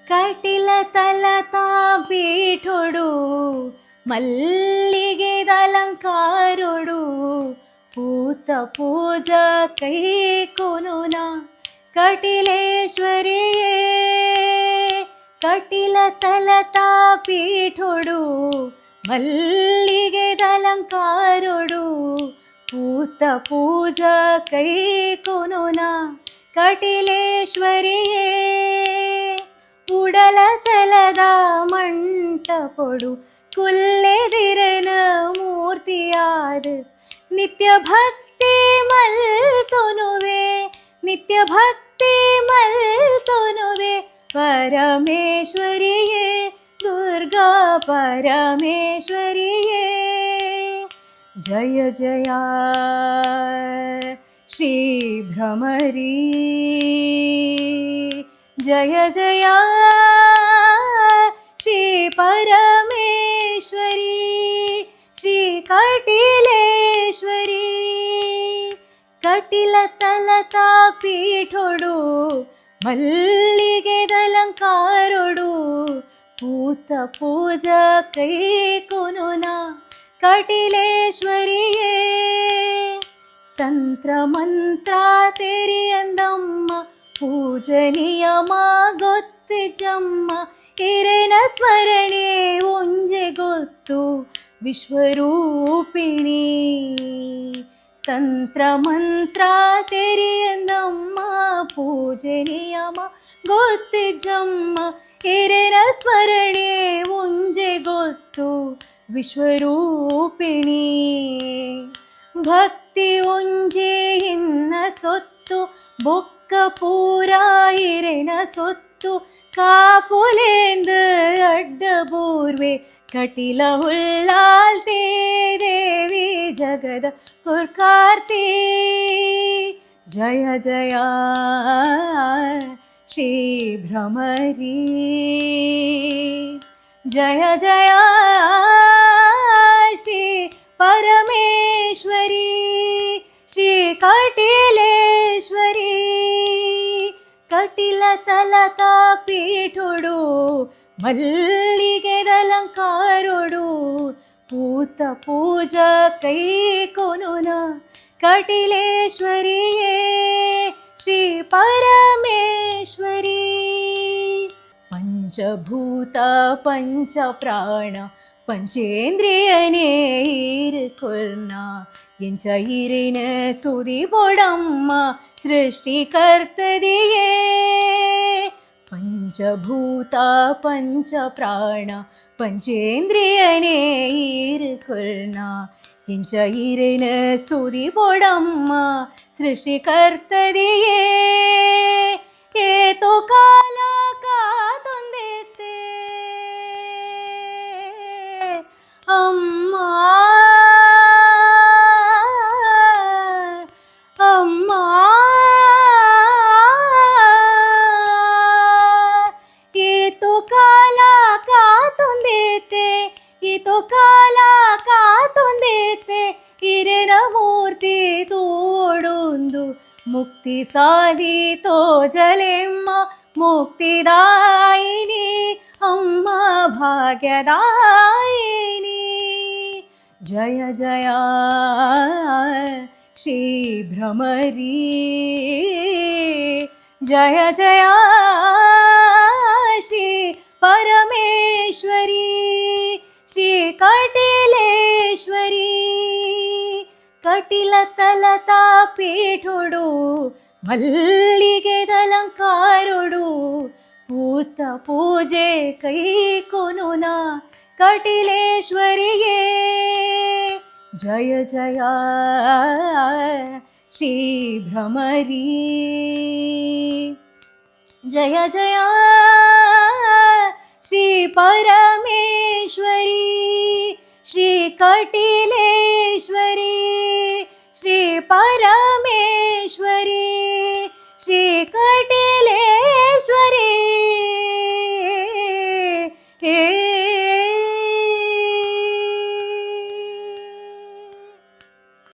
ಕಟಿಲ ತಲತಾ ಪೀಠೊಡು ಮಲ್ಲಿಗೆದಲಂಕಾರೊಡು ಪೂತ ಪೂಜಾ ಕೈ ಕೊನುನ ಕಟಿಲೇಶ್ವರಿಯೇ. ಕಟಿಲ ತಲತಾ ಪೀಠೊಡು ಮಲ್ಲಿಗೆದಲಂಕಾರೊಡು ಪೂತ ಪೂಜಾ ಕೈ ಕೊನುನ ಕಟಿಲೇಶ್ವರಿಯೇ. ಉಡಲ ತಲದ ಮಂಟಪೊಡು ಕುಲ್ಲೆದಿರನ ಮೂರ್ತಿಯಾದ ನಿತ್ಯ ಭಕ್ತಿ ಮಲ್ತೊನುವೆ. ನಿತ್ಯ ಭಕ್ತಿ ಮಲ್ತೊನುವೆ ಪರಮೇಶ್ವರಿಯೇ. ದುರ್ಗಾ ಪರಮೇಶ್ವರಿಯೇ. ಜಯ ಜಯ ಶ್ರೀ ಭ್ರಮರಿ. ಜಯ ಜಯ ಶ್ರೀ ಪರಮೇಶ್ವರಿ. ಶ್ರೀ ಕಟಿಲೇಶ್ವರಿ. ಕಟಿಲ ತಲತಾ ಪೀಠೊಡು ಮಲ್ಲಿಗೆದಲಂಕಾರೊಡು ಪೂತ ಪೂಜಾ ಕೈ ಕೊನುನ ಕಟಿಲೇಶ್ವರಿಯೇ. ತಂತ್ರ ಮಂತ್ರ ತೆರಿಯಂದಮ್ಮ ಪೂಜನೀಯಮ ಗೊತ್ತಿಜಮ್ಮ. ಹಿರೇನ ಸ್ಮರಣೆ ಒಂಜೆ ಗೊತ್ತು ವಿಶ್ವರೂಪಿಣಿ. ತಂತ್ರ ಮಂತ್ರ ತೆರಿಯಂದಮ್ಮ ಪೂಜನೀಯಮ ಗೊತ್ತಿಜಮ್ಮ. ಹಿರೇನ ಸ್ಮರಣೆ ಒಂಜೆ ಗೊತ್ತು ವಿಶ್ವರೂಪಿಣಿ. ಭಕ್ತಿ ಒಂಜೆ ಇನ್ನ ಸೊತ್ತು ಬೊಕ್ಕ ಪೂರ ಹಿರೇನ ಸೊತ್ತು. ಕಾಪುಲೇಂದು ಅಡ್ಡ ಬೂರ್ವೆ ಕಟಿಲ ಹುಲ್ಲಾಲ್ತೆ ದೇವಿ ಜಗದ ಹುರ್ಕಾರ್ತಿ. ಜಯ ಜಯ ಶ್ರೀ ಭ್ರಮರಿ. ಜಯ ಜಯ ಶ್ರೀ ಪರಮೇಶ್ವರಿ. ಶ್ರೀ ಕಟಿಲೇಶ್ವರಿ. ಕಟಿಲ ತಲತಾ ಪೀಠೊಡು ಮಲ್ಲಿಗೆದಲಂಕಾರೊಡು ಪೂತ ಪೂಜಾ ಕೈ ಕೊನುನ ಕಟಿಲೇಶ್ವರಿಯೇ. ಶ್ರೀ ಪರಮೇಶ್ವರಿ. ಪಂಚಭೂತ ಪಂಚ ಪ್ರಾಣ ಪಂಚೇಂದ್ರಿಯನೇ ಇರುಕೊರ್ನ ಎಂಚ ಇರಿನ ಸುದಿ ಬೊಡಮ್ಮ ಸೃಷ್ಟಿಕರ್ತದಿಯೇ. ಪಂಚಭೂತ ಪಂಚ ಪ್ರಾಣ ಪಂಚೇಂದ್ರಿಯನೇ ಇರುಕೊರ್ನ ಎಂಚ ಇರಿನ ಸುದಿ ಬೊಡಮ್ಮ ಸೃಷ್ಟಿಕರ್ತದಿಯೇ. ಏತೋ ಕಾಲ ಕಾತೊಂದೆತ್ತೆ ಅಮ್ಮ ಅಮ್ಮ. ಏತೋ ಕಾಲ ಕಾತೊಂದೆತ್ತೆ ಈತೋ ಕಾಲ ಕಾತೊಂದೆತ್ತೆ. ಹಿರೇನ ಮೂರ್ತಿ ತೋಡೊಂದು ಮುಕ್ತಿ ಸಾಧಿತೋ ಜಲೆಮ್ಮ ಮುಕ್ತಿದಾಯಿನಿ ಅಮ್ಮ ಭಾಗ್ಯದಾಯಿನಿ. ಜಯ ಜಯ ಶ್ರೀ ಭ್ರಮರಿ. ಜಯ ಜಯ ಶ್ರೀ ಪರಮೇಶ್ವರಿ. ಶ್ರೀ ಕಟಿಲೇಶ್ವರಿ. ಕಟಿಲ ತಲತಾ ಪೀಠೊಡು ಮಲ್ಲಿಗೆದಲಂಕಾರೊಡು ಪೂತ ಪೂಜೆ ಕೈ ಕೊನುನ ಕಟಿಲೇಶ್ವರಿಯೇ. ಜಯ ಜಯ ಶ್ರೀ ಭ್ರಮರಿ. ಜಯ ಜಯ ಶ್ರೀ ಪರಮೇಶ್ವರಿ. ಶ್ರೀ ಕಟಿಲೇಶ್ವರಿ. ಶ್ರೀ ಪರ